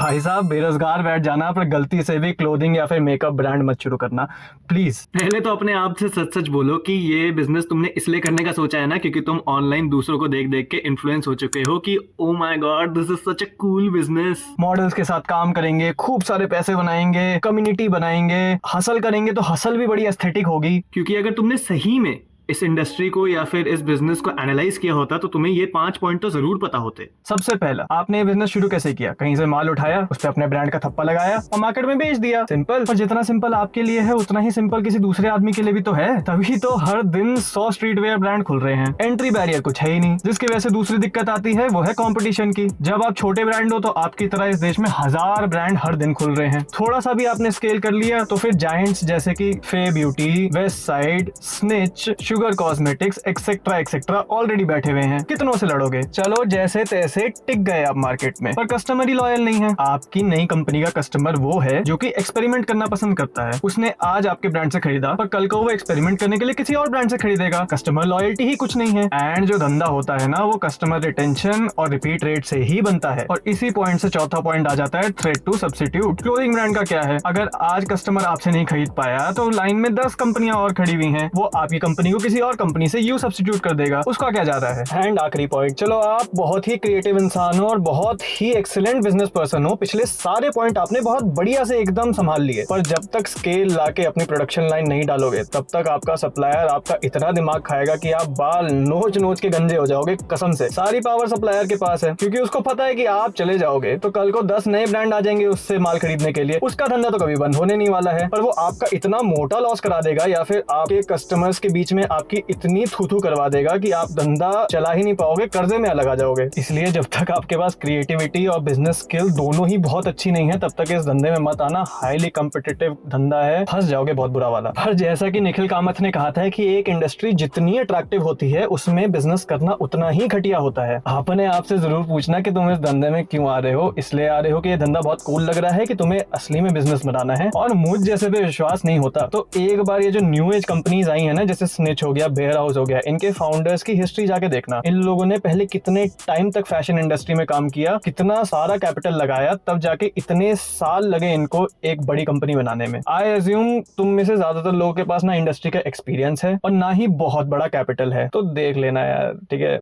भाई साहब, बेरोजगार बैठ जाना पर गलती से भी क्लोथिंग या फिर मेकअप ब्रांड मत शुरू करना प्लीज। पहले तो अपने आप से सच सच बोलो कि ये बिजनेस तुमने इसलिए करने का सोचा है ना क्योंकि तुम ऑनलाइन दूसरों को देख देख के इन्फ्लुएंस हो चुके हो कि oh my God this is such a cool business. Models के साथ काम करेंगे, खूब सारे पैसे बनाएंगे, कम्युनिटी बनाएंगे, हसल करेंगे तो हसल भी बड़ी एस्थेटिक होगी। क्योंकि अगर तुमने सही में इस इंडस्ट्री को या फिर इस बिजनेस को एनालाइज किया होता तो तुम्हें ये 5 पॉइंट तो जरूर पता होते। सबसे पहला, आपने ये बिजनेस शुरू कैसे किया? कहीं से माल उठाया, उस पर अपने ब्रांड का थप्पा लगाया और मार्केट में बेच दिया। सिंपल। और जितना सिंपल आपके लिए है उतना ही सिंपल किसी दूसरे आदमी के लिए भी तो है। तभी तो हर दिन 100 स्ट्रीट वेयर ब्रांड खुल रहे हैं। एंट्री बैरियर कुछ है ही नहीं, जिसकी वजह से दूसरी दिक्कत आती है वो है कंपटीशन की। जब आप छोटे ब्रांड हो तो आपकी तरह इस देश में 1000 ब्रांड हर दिन खुल रहे हैं। थोड़ा सा भी आपने स्केल कर लिया तो फिर जायंट्स जैसे कि फे beauty, west side, snitch, sugar cosmetics etcetera etcetera already बैठे हुए हैं। कितनों से लड़ोगे? चलो जैसे तैसे टिक गए आप मार्केट में, पर कस्टमर ही लॉयल नहीं है। आपकी नई कंपनी का कस्टमर वो है जो कि एक्सपेरिमेंट करना पसंद करता है। उसने आज आपके ब्रांड से खरीदा पर कल को वो एक्सपेरिमेंट करने के लिए किसी और ब्रांड से खरीदेगा। कस्टमर लॉयल्टी ही कुछ नहीं है। एंड जो धंधा होता है ना वो कस्टमर रिटेंशन और रिपीट रेट से ही बनता है। और इसी पॉइंट से चौथा पॉइंट आ जाता है, threat to substitute. Clothing brand का क्या है? अगर आज कस्टमर आपसे नहीं खरीद पाया तो लाइन में 10 कंपनियां और खड़ी हुई हैं। वो आपकी कंपनी को किसी और कंपनी से यू सब्स्टिट्यूट कर देगा। उसका क्या जाता है? एंड आखिरी पॉइंट, चलो आप बहुत ही क्रिएटिव इंसान हो और बहुत ही एक्सीलेंट बिजनेस पर्सन हो, पिछले सारे पॉइंट आपने बहुत बढ़िया से एकदम संभाल लिए, पर जब तक स्केल लाके अपनी प्रोडक्शन लाइन नहीं डालोगे तब तक आपका सप्लायर आपका इतना दिमाग खाएगा कि आप बाल नोच नोच के गंजे हो जाओगे। कसम से सारी पावर सप्लायर के पास है, क्योंकि उसको पता है कि आप चले जाओगे तो कल को 10 नए ब्रांड आ जाएंगे उससे माल खरीदने के लिए। उसका धंधा तो कभी बंद होने नहीं वाला है, पर वो आपका इतना मोटा लॉस करा देगा या फिर आपके कस्टमर्स के बीच में आपकी इतनी थू करवा देगा कि आप धंधा चला ही नहीं पाओगे, कर्जे में अलग आ जाओगे। इसलिए जब तक आपके पास क्रिएटिविटी और बिजनेस स्किल दोनों ही बहुत अच्छी नहीं है तब तक इस धंधे में मत आना। हाईली कॉम्पिटिटिव धंधा है, फंस जाओगे बहुत बुरा वाला। पर जैसा कि निखिल कामत ने कहा था कि एक इंडस्ट्री जितनी अट्रैक्टिव होती है उसमें बिजनेस करना उतना ही घटिया होता है। आपने आपसे जरूर पूछना कि तुम इस धंधे में क्यों आ रहे हो? इसलिए आ रहे हो कि ये धंधा बहुत कूल लग रहा है कि तुम्हें असली में बिजनेस बनाना है और मुझ जैसे पे विश्वास नहीं होता तो एक बार ये जो न्यू एज कंपनीज आई है ना, जैसे स्निच हो गया, बेयर हाउस हो गया, इनके फाउंडर्स की हिस्ट्री जाके देखना। इन लोगों ने पहले कितने टाइम तक फैशन इंडस्ट्री में काम किया, कितना सारा कैपिटल लगाया, तब जाके इतने साल लगे इनको एक बड़ी कंपनी बनाने में। आई एज्यूम तुम में से ज्यादातर लोगों के पास ना इंडस्ट्री का एक्सपीरियंस है और ना ही बहुत बड़ा कैपिटल है, तो देख लेना यार, ठीक है।